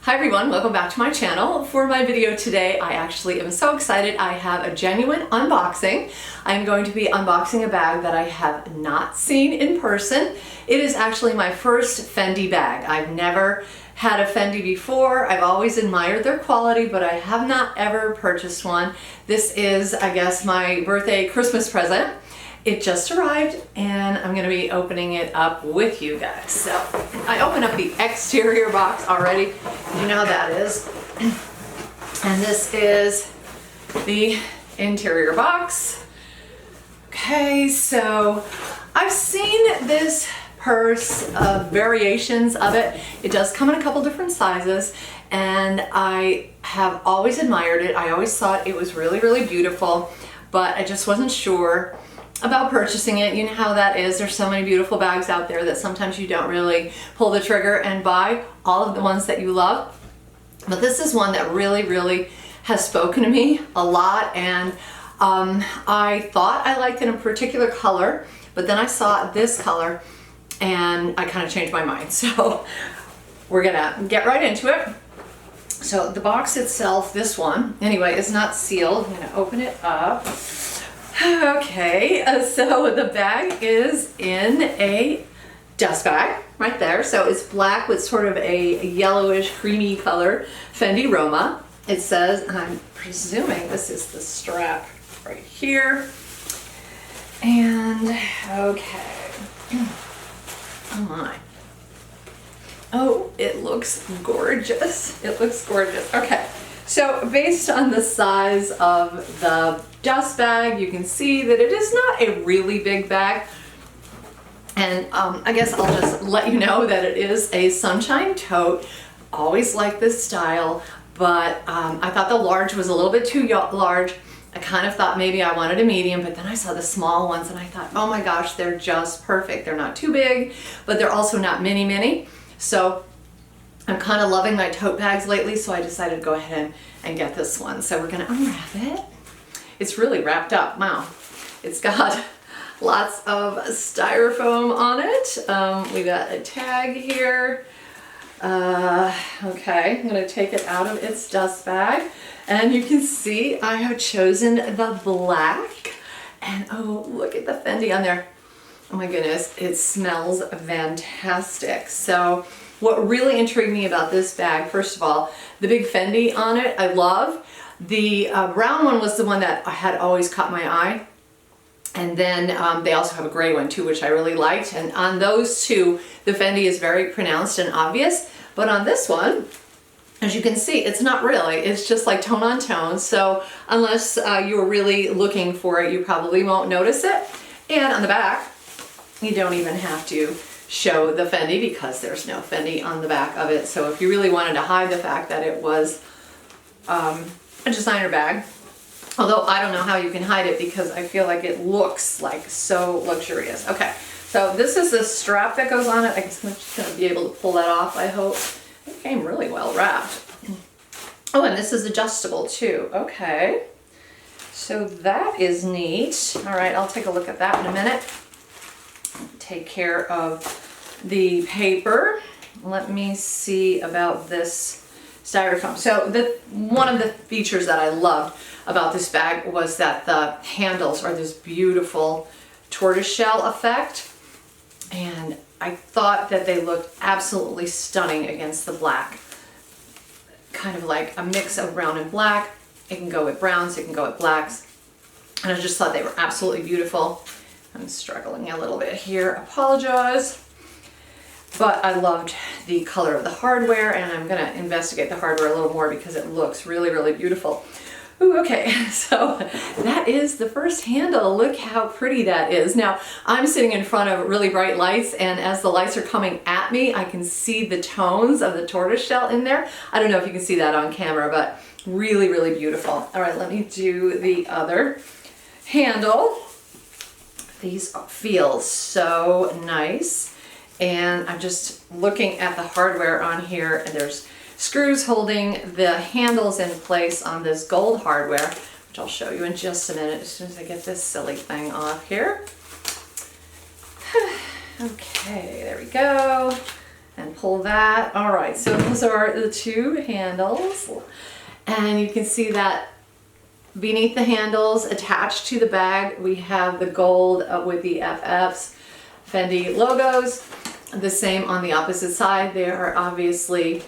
Hi everyone, welcome back to my channel. For my video today, I actually am so excited. I have a genuine unboxing. I'm going to be unboxing a bag that I have not seen in person. It is actually my first Fendi bag. I've never had a Fendi before. I've always admired their quality, but I have not ever purchased one. This is, I guess, my birthday Christmas present. It just arrived and I'm going to be opening it up with you guys. So I opened up the exterior box already. You know how that is. And this is the interior box. Okay, so I've seen this purse, variations of it. It does come in a couple different sizes and I have always admired it. I always thought it was really, really beautiful, but I just wasn't sure about purchasing it. You know how that is. There's so many beautiful bags out there that sometimes you don't really pull the trigger and buy all of the ones that you love. But this is one that really, really has spoken to me a lot, and I thought I liked it in a particular color, but then I saw this color and I kind of changed my mind. So we're gonna get right into it. So the box itself, this one, anyway, is not sealed. I'm gonna open it up. Okay, so the bag is in a dust bag right there. So it's black with sort of a yellowish creamy color Fendi Roma. It says, I'm presuming this is the strap right here. And okay, oh my. Oh, it looks gorgeous. It looks gorgeous. Okay, so based on the size of the dust bag, you can see that it is not a really big bag. And I guess I'll just let you know that it is a sunshine tote. Always like this style, but I thought the large was a little bit too large. I kind of thought maybe I wanted a medium, but then I saw the small ones and I thought, oh my gosh, they're just perfect. They're not too big, but they're also not mini. So I'm kind of loving my tote bags lately, so I decided to go ahead and get this one. So we're gonna unwrap it. It's really wrapped up. Wow. It's got lots of styrofoam on it. We got a tag here. Okay, I'm gonna take it out of its dust bag. And you can see I have chosen the black. And oh, look at the Fendi on there. Oh my goodness, it smells fantastic. So what really intrigued me about this bag, first of all, the big Fendi on it, I love. The brown one was the one that had always caught my eye. And then they also have a gray one too, which I really liked. And on those two, the Fendi is very pronounced and obvious. But on this one, as you can see, it's not really. It's just like tone on tone. So unless you're really looking for it, you probably won't notice it. And on the back, you don't even have to show the Fendi because there's no Fendi on the back of it. So if you really wanted to hide the fact that it was a designer bag, although I don't know how you can hide it because I feel like it looks like so luxurious. Okay, so this is the strap that goes on it. I guess I'm just gonna be able to pull that off, I hope. It came really well wrapped. Oh, and this is adjustable too. Okay, so that is neat. All right, I'll take a look at that in a minute. Take care of the paper. Let me see about this styrofoam. So one of the features that I loved about this bag was that the handles are this beautiful tortoiseshell effect. And I thought that they looked absolutely stunning against the black. Kind of like a mix of brown and black. It can go with browns, it can go with blacks. And I just thought they were absolutely beautiful. I'm struggling a little bit here, apologize. But I loved the color of the hardware, and I'm gonna investigate the hardware a little more because it looks really, really beautiful. Ooh, okay, so that is the first handle. Look how pretty that is. Now, I'm sitting in front of really bright lights, and as the lights are coming at me, I can see the tones of the tortoiseshell in there. I don't know if you can see that on camera, but really, really beautiful. All right, let me do the other handle. These feel so nice. And I'm just looking at the hardware on here, and there's screws holding the handles in place on this gold hardware, which I'll show you in just a minute as soon as I get this silly thing off here. Okay, there we go. and pull that. All right, so those are the two handles. And you can see that beneath the handles, attached to the bag, we have the gold with the FF's Fendi logos. The same on the opposite side. They are obviously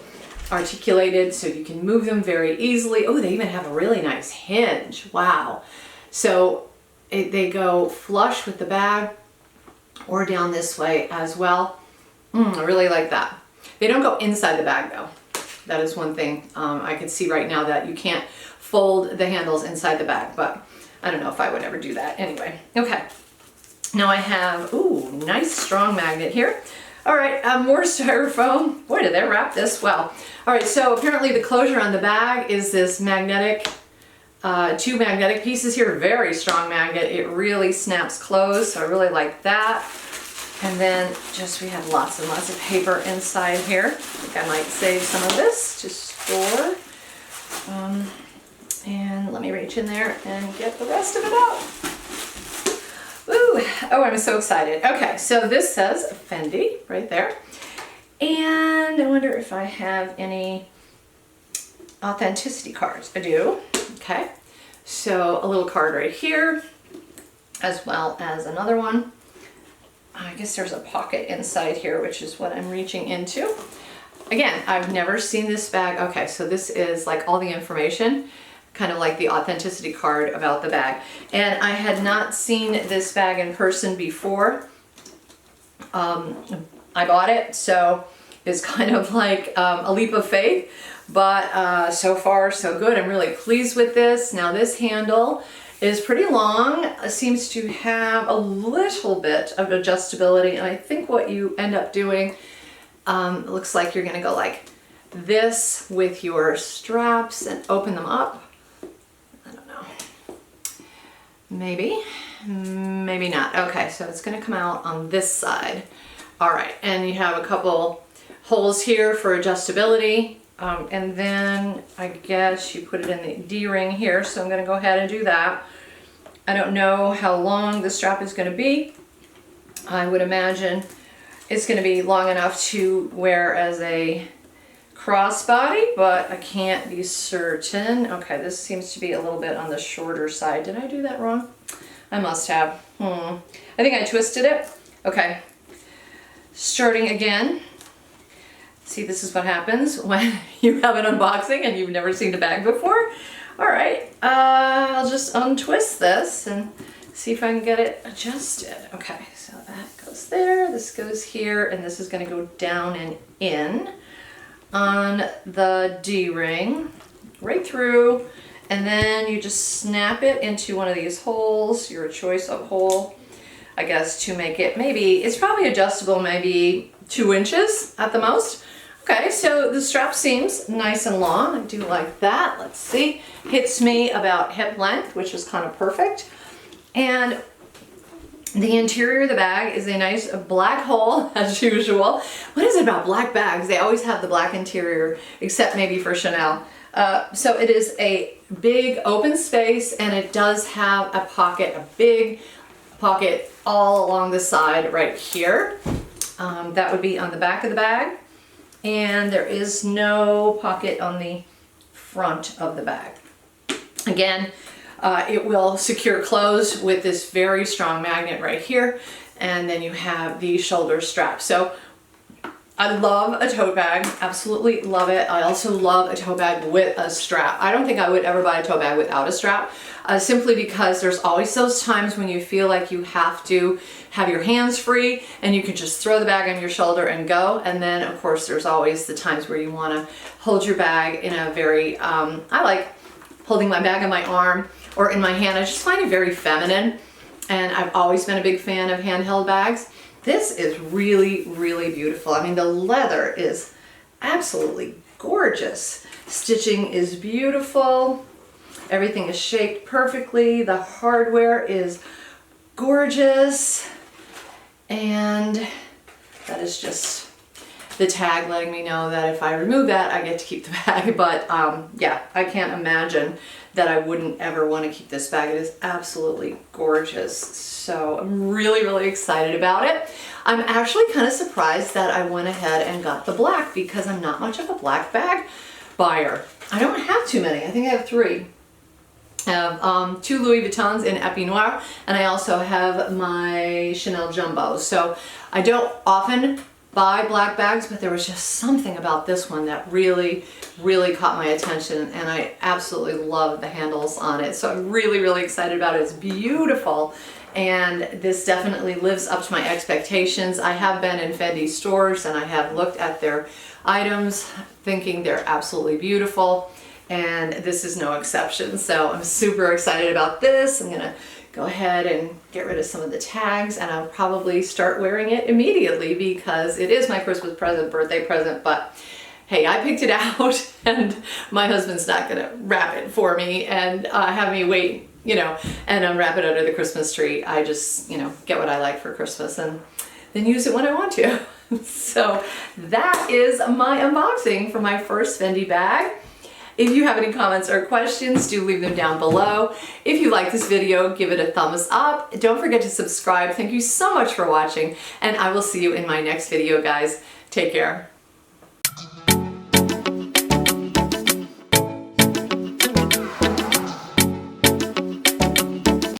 articulated so you can move them very easily. Oh, they even have a really nice hinge. Wow. So they go flush with the bag or down this way as well. I really like that. They don't go inside the bag though. That is one thing I can see right now, that you can't fold the handles inside the bag, but I don't know if I would ever do that anyway. Okay, now I have, ooh, nice strong magnet here. All right, more styrofoam. Boy, did they wrap this well. All right, so apparently the closure on the bag is this magnetic, two magnetic pieces here, very strong magnet. It really snaps closed, so I really like that. And then just, we have lots and lots of paper inside here. I think I might save some of this to store. And let me reach in there and get the rest of it out. Ooh, oh, I'm so excited. Okay, so this says Fendi right there. And I wonder if I have any authenticity cards. I do. Okay, so a little card right here, as well as another one. I guess there's a pocket inside here, which is what I'm reaching into. Again, I've never seen this bag. Okay, so this is like all the information, kind of like the authenticity card about the bag. And I had not seen this bag in person before. I bought it, so it's kind of like a leap of faith, but so far so good. I'm really pleased with this. Now this handle is pretty long, seems to have a little bit of adjustability, and I think what you end up doing, it looks like you're gonna go like this with your straps and open them up. I don't know, maybe not. Okay, so it's gonna come out on this side. All right, and you have a couple holes here for adjustability, and then I guess you put it in the D-ring here, so I'm gonna go ahead and do that. I don't know how long the strap is gonna be. I would imagine it's gonna be long enough to wear as a crossbody, but I can't be certain. Okay, this seems to be a little bit on the shorter side. Did I do that wrong? I must have. I think I twisted it. Okay, starting again. See, this is what happens when you have an unboxing and you've never seen a bag before. All right, I'll just untwist this and see if I can get it adjusted. Okay, so that goes there, this goes here, and this is gonna go down and in on the D-ring, right through, and then you just snap it into one of these holes, your choice of hole, I guess, to make it, maybe, it's probably adjustable maybe 2 inches at the most. Okay, so the strap seems nice and long. I do like that. Let's see. Hits me about hip length, which is kind of perfect. And the interior of the bag is a nice black hole, as usual. What is it about black bags? They always have the black interior, except maybe for Chanel. So it is a big open space, and it does have a pocket, a big pocket all along the side right here. That would be on the back of the bag. And there is no pocket on the front of the bag. Again, it will secure closed with this very strong magnet right here, and then you have the shoulder strap. So I love a tote bag, absolutely love it. I also love a tote bag with a strap. I don't think I would ever buy a tote bag without a strap, simply because there's always those times when you feel like you have to have your hands free and you can just throw the bag on your shoulder and go. And then of course there's always the times where you want to hold your bag in a very, I like holding my bag on my arm or in my hand. I just find it very feminine, and I've always been a big fan of handheld bags. This is really, really beautiful. I mean, the leather is absolutely gorgeous. Stitching is beautiful. Everything is shaped perfectly. The hardware is gorgeous. And that is just the tag letting me know that if I remove that, I get to keep the bag. But yeah, I can't imagine that I wouldn't ever want to keep this bag. It is absolutely gorgeous. So I'm really, really excited about it. I'm actually kind of surprised that I went ahead and got the black because I'm not much of a black bag buyer. I don't have too many. I think I have 3. I have 2 Louis Vuittons in Épée Noire, and I also have my Chanel Jumbo. So I don't often buy black bags, but there was just something about this one that really, really caught my attention, and I absolutely love the handles on it. So I'm really, really excited about it. It's beautiful, and this definitely lives up to my expectations. I have been in Fendi stores and I have looked at their items thinking they're absolutely beautiful, and this is no exception. So I'm super excited about this. I'm gonna go ahead and get rid of some of the tags, and I'll probably start wearing it immediately because it is my Christmas present, birthday present, but hey, I picked it out and my husband's not gonna wrap it for me and have me wait, and unwrap it under the Christmas tree. I just, get what I like for Christmas and then use it when I want to. So that is my unboxing for my first Fendi bag. If you have any comments or questions, do leave them down below. If you like this video, give it a thumbs up. Don't forget to subscribe. Thank you so much for watching, and I will see you in my next video, guys. Take care.